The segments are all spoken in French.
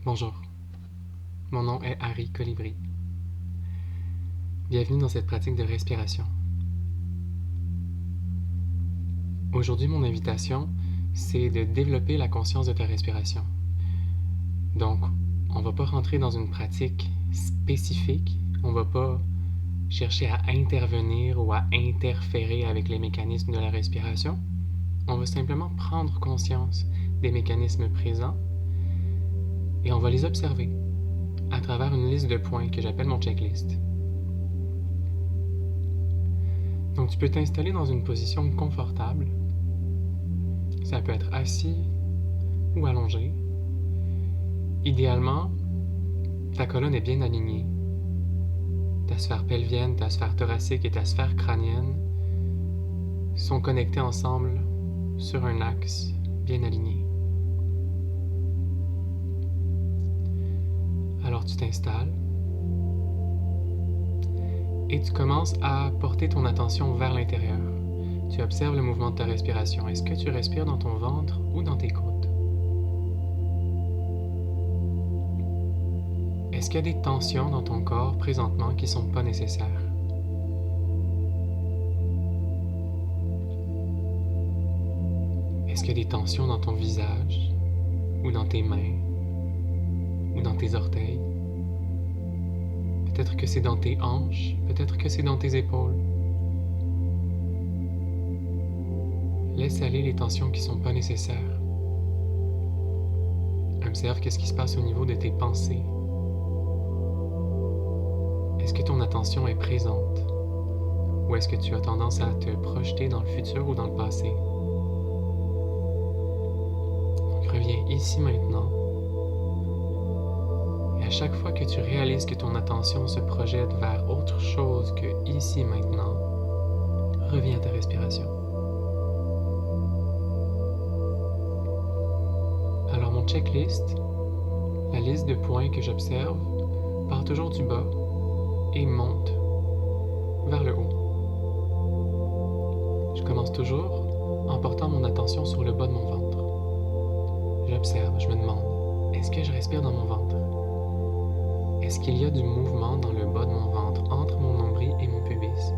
Bonjour, mon nom est Harry Colibri. Bienvenue dans cette pratique de respiration. Aujourd'hui, mon invitation, c'est de développer la conscience de ta respiration. Donc, on ne va pas rentrer dans une pratique spécifique, on ne va pas chercher à intervenir ou à interférer avec les mécanismes de la respiration. On va simplement prendre conscience des mécanismes présents et on va les observer à travers une liste de points que j'appelle mon checklist. Donc tu peux t'installer dans une position confortable. Ça peut être assis ou allongé. Idéalement, ta colonne est bien alignée. Ta sphère pelvienne, ta sphère thoracique et ta sphère crânienne sont connectées ensemble sur un axe bien aligné. Alors tu t'installes et tu commences à porter ton attention vers l'intérieur. Tu observes le mouvement de ta respiration. Est-ce que tu respires dans ton ventre ou dans tes côtes? Est-ce qu'il y a des tensions dans ton corps présentement qui ne sont pas nécessaires? Est-ce qu'il y a des tensions dans ton visage ou dans tes mains ou dans tes orteils? Peut-être que c'est dans tes hanches, peut-être que c'est dans tes épaules. Laisse aller les tensions qui ne sont pas nécessaires. Observe qu'est-ce qui se passe au niveau de tes pensées. Est-ce que ton attention est présente? Ou est-ce que tu as tendance à te projeter dans le futur ou dans le passé? Donc reviens ici maintenant. Et à chaque fois que tu réalises que ton attention se projette vers autre chose que ici maintenant, reviens à ta respiration. Alors mon checklist, la liste de points que j'observe, part toujours du bas et monte vers le haut. Je commence toujours en portant mon attention sur le bas de mon ventre. J'observe, je me demande, est-ce que je respire dans mon ventre? Est-ce qu'il y a du mouvement dans le bas de mon ventre entre mon nombril et mon pubis?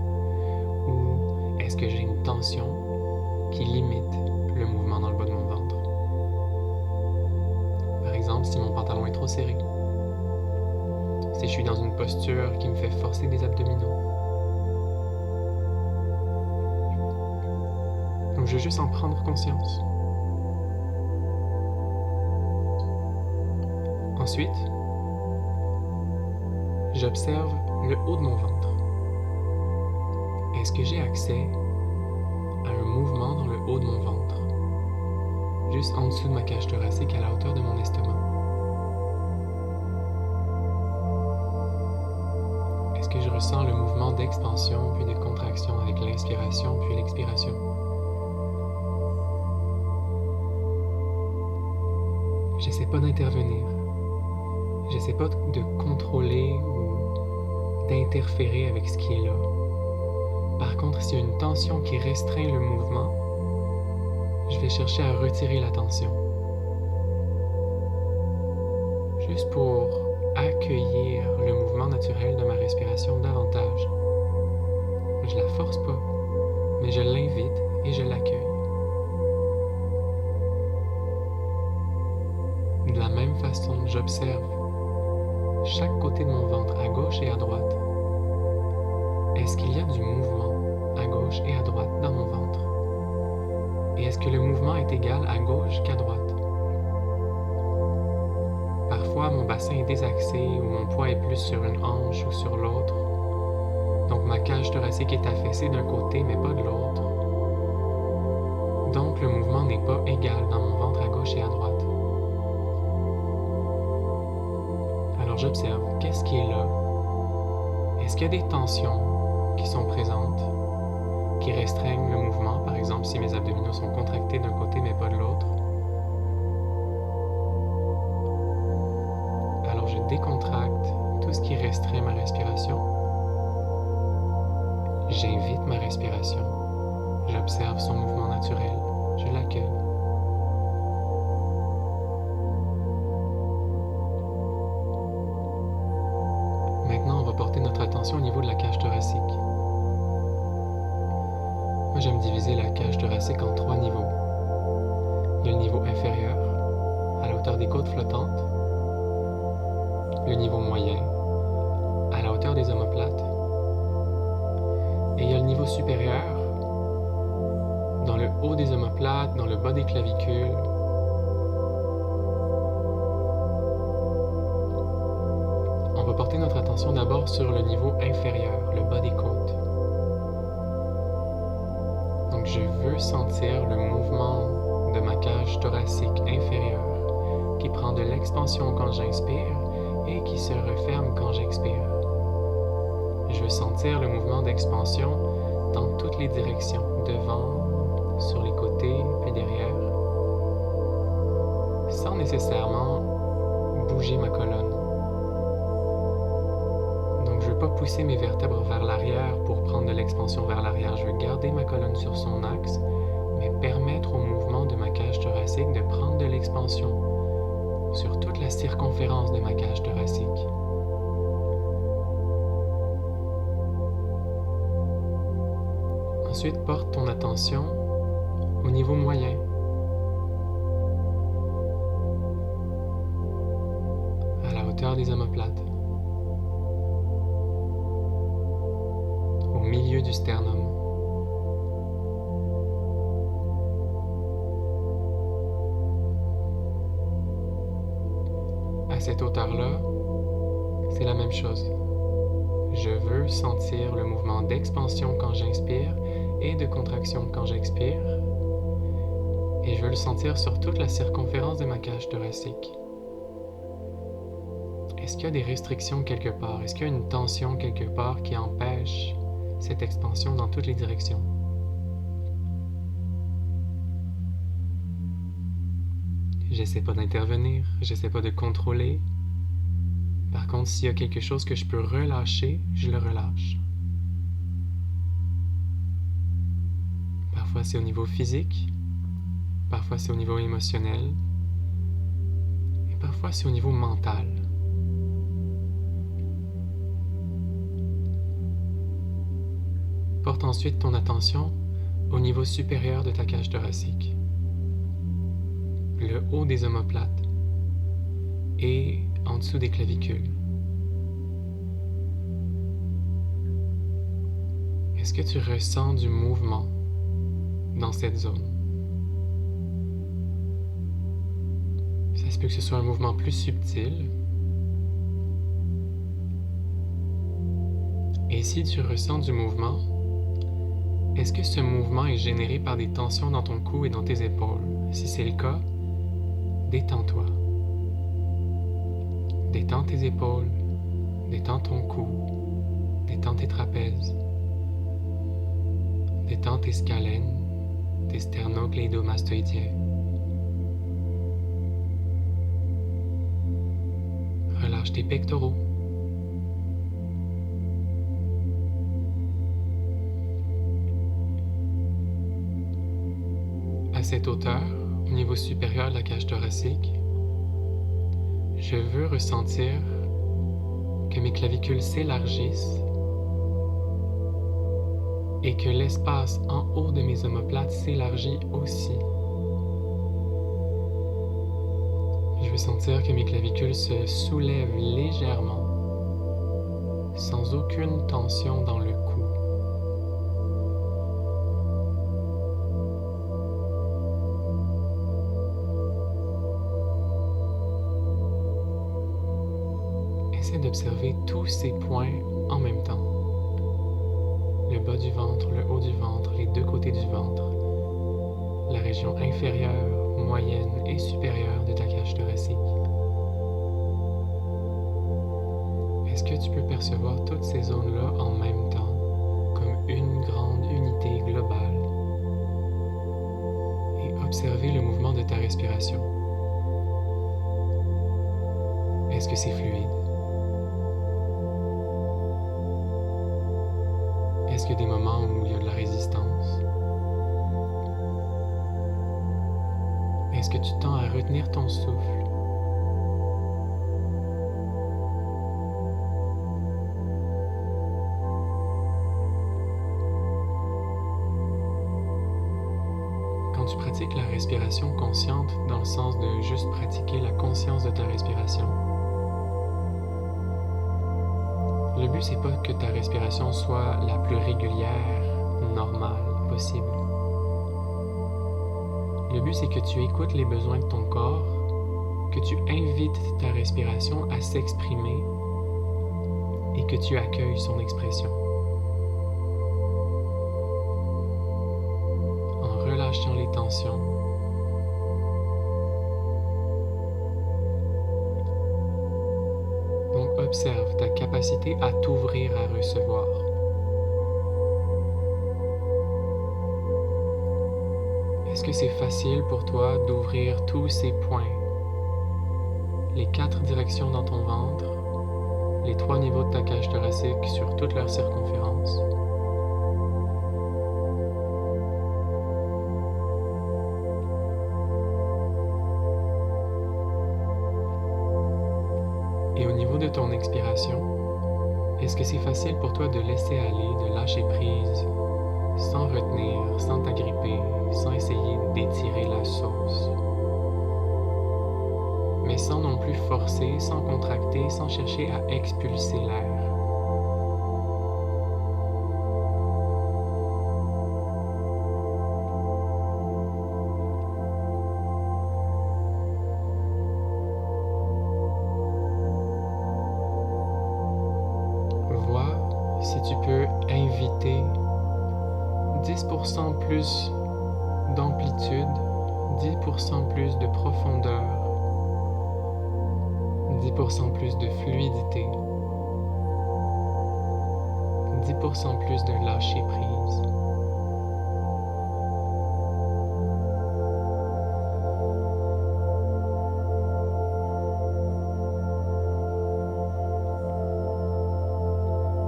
Ou est-ce que j'ai une tension qui limite le mouvement dans le bas de mon ventre? Par exemple, si mon pantalon est trop serré, si je suis dans une posture qui me fait forcer des abdominaux. Donc je veux juste en prendre conscience. Ensuite, j'observe le haut de mon ventre. Est-ce que j'ai accès à un mouvement dans le haut de mon ventre? Juste en dessous de ma cage thoracique à la hauteur de mon estomac. Est-ce que je ressens le mouvement d'expansion puis de contraction avec l'inspiration puis l'expiration? J'essaie pas d'intervenir. J'essaie pas de contrôler ou d'interférer avec ce qui est là. Par contre, s'il y a une tension qui restreint le mouvement, je vais chercher à retirer la tension. Juste pour accueillir le mouvement naturel de ma respiration davantage. Je la force pas, mais je l'invite et je l'accueille. De la même façon, j'observe chaque côté de mon ventre, à gauche et à droite. Est-ce qu'il y a du mouvement à gauche et à droite dans mon ventre? Et est-ce que le mouvement est égal à gauche qu'à droite? Parfois, mon bassin est désaxé ou mon poids est plus sur une hanche ou sur l'autre. Donc ma cage thoracique est affaissée d'un côté mais pas de l'autre. Donc le mouvement n'est pas égal dans mon ventre à gauche et à droite. Alors j'observe, qu'est-ce qui est là? Est-ce qu'il y a des tensions qui sont présentes, qui restreignent le mouvement, par exemple si mes abdominaux sont contractés d'un côté mais pas de l'autre? Alors je décontracte tout ce qui restreint ma respiration. J'invite ma respiration. J'observe son mouvement naturel. Je l'accueille. attention au niveau de la cage thoracique. Moi, j'aime diviser la cage thoracique en 3 niveaux. Il y a le niveau inférieur, à la hauteur des côtes flottantes, le niveau moyen, à la hauteur des omoplates, et il y a le niveau supérieur, dans le haut des omoplates, dans le bas des clavicules. On va porter notre attention d'abord sur le niveau inférieur, le bas des côtes. Donc je veux sentir le mouvement de ma cage thoracique inférieure qui prend de l'expansion quand j'inspire et qui se referme quand j'expire. Je veux sentir le mouvement d'expansion dans toutes les directions, devant, sur les côtés, puis derrière, sans nécessairement bouger ma colonne. Donc je ne veux pas pousser mes vertèbres vers l'arrière pour prendre de l'expansion vers l'arrière. Je veux garder ma colonne sur son axe, mais permettre au mouvement de ma cage thoracique de prendre de l'expansion sur toute la circonférence de ma cage thoracique. Ensuite, porte ton attention au niveau moyen. À la hauteur des omoplates. Au milieu du sternum. À cette hauteur-là, c'est la même chose. Je veux sentir le mouvement d'expansion quand j'inspire et de contraction quand j'expire. Et je veux le sentir sur toute la circonférence de ma cage thoracique. Est-ce qu'il y a des restrictions quelque part? Est-ce qu'il y a une tension quelque part qui empêche cette expansion dans toutes les directions? J'essaie pas d'intervenir, j'essaie pas de contrôler. Par contre, s'il y a quelque chose que je peux relâcher, je le relâche. Parfois c'est au niveau physique, parfois c'est au niveau émotionnel, et parfois c'est au niveau mental. Porte ensuite ton attention au niveau supérieur de ta cage thoracique, le haut des omoplates et en dessous des clavicules. Est-ce que tu ressens du mouvement dans cette zone? Ça se peut que ce soit un mouvement plus subtil. Et si tu ressens du mouvement, est-ce que ce mouvement est généré par des tensions dans ton cou et dans tes épaules? Si c'est le cas, détends-toi. Détends tes épaules, détends ton cou, détends tes trapèzes, détends tes scalènes, tes sternocléidomastoïdiens. Relâche tes pectoraux. À cette hauteur, au niveau supérieur de la cage thoracique, je veux ressentir que mes clavicules s'élargissent et que l'espace en haut de mes omoplates s'élargit aussi. Je veux sentir que mes clavicules se soulèvent légèrement, sans aucune tension dans le cou. Essaie d'observer tous ces points en même temps. Le bas du ventre, le haut du ventre, les deux côtés du ventre, la région inférieure, moyenne et supérieure de ta cage thoracique. Est-ce que tu peux percevoir toutes ces zones-là en même temps, comme une grande unité globale, et observer le mouvement de ta respiration? Est-ce que c'est fluide? Est-ce qu'il y a des moments où il y a de la résistance? Est-ce que tu tends à retenir ton souffle? tu pratiques la respiration consciente dans le sens de juste pratiquer la conscience de ta respiration, le but c'est pas que ta respiration soit la plus régulière, normale possible. Le but c'est que tu écoutes les besoins de ton corps, que tu invites ta respiration à s'exprimer et que tu accueilles son expression. En relâchant les tensions, donc observe ta capacité à t'ouvrir à recevoir. Est-ce que c'est facile pour toi d'ouvrir tous ces points, les 4 directions dans ton ventre, les 3 niveaux de ta cage thoracique sur toute leur circonférence? Et au niveau de ton expiration, est-ce que c'est facile pour toi de laisser aller, de lâcher prise, sans retenir, sans t'agripper, sans essayer d'étirer la sauce, mais sans non plus forcer, sans contracter, sans chercher à expulser l'air? Vois si tu peux inviter 10% plus d'amplitude, 10% plus de profondeur, 10% plus de fluidité, 10% plus de lâcher prise.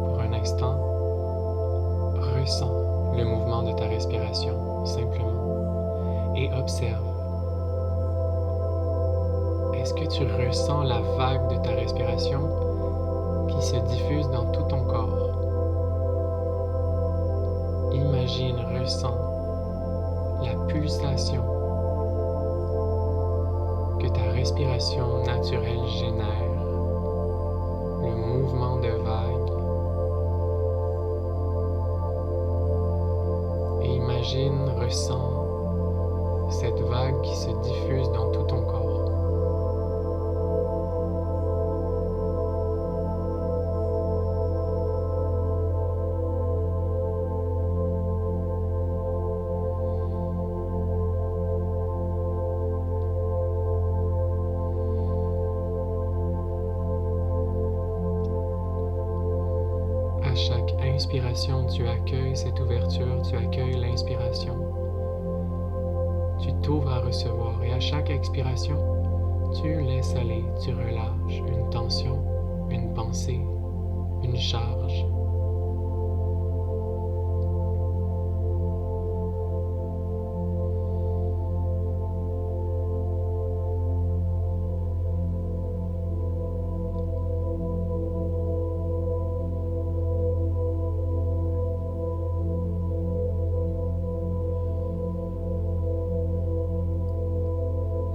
Pour un instant, ressens le mouvement de ta respiration simplement et observe. Est-ce que tu ressens la vague de ta respiration qui se diffuse dans tout ton corps? Imagine, ressens la pulsation que ta respiration naturelle génère, le mouvement de vague. Et imagine, ressens cette vague qui se diffuse dans tout ton corps. À chaque inspiration, tu accueilles cette ouverture, tu accueilles l'inspiration. Tu t'ouvres à recevoir et à chaque expiration, tu laisses aller, tu relâches une tension, une pensée, une charge.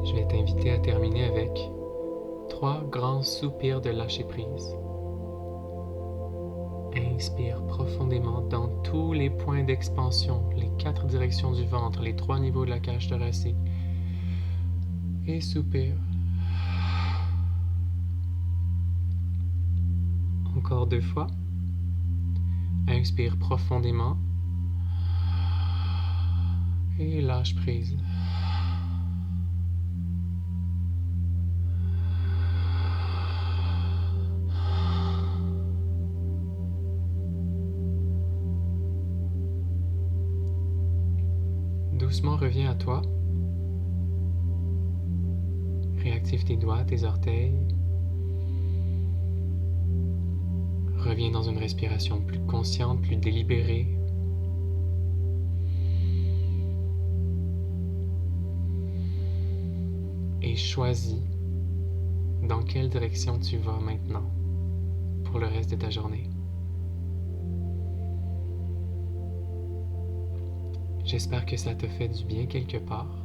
Je vais t'inviter à terminer avec 3 grands soupirs de lâcher prise. Inspire profondément dans tous les points d'expansion, les 4 directions du ventre, les 3 niveaux de la cage thoracique. Et soupire. Encore 2 fois. Inspire profondément. Et lâche prise. Doucement reviens à toi. Réactive tes doigts, tes orteils. Reviens dans une respiration plus consciente, plus délibérée. Et choisis dans quelle direction tu vas maintenant pour le reste de ta journée. J'espère que ça t'a fait du bien quelque part.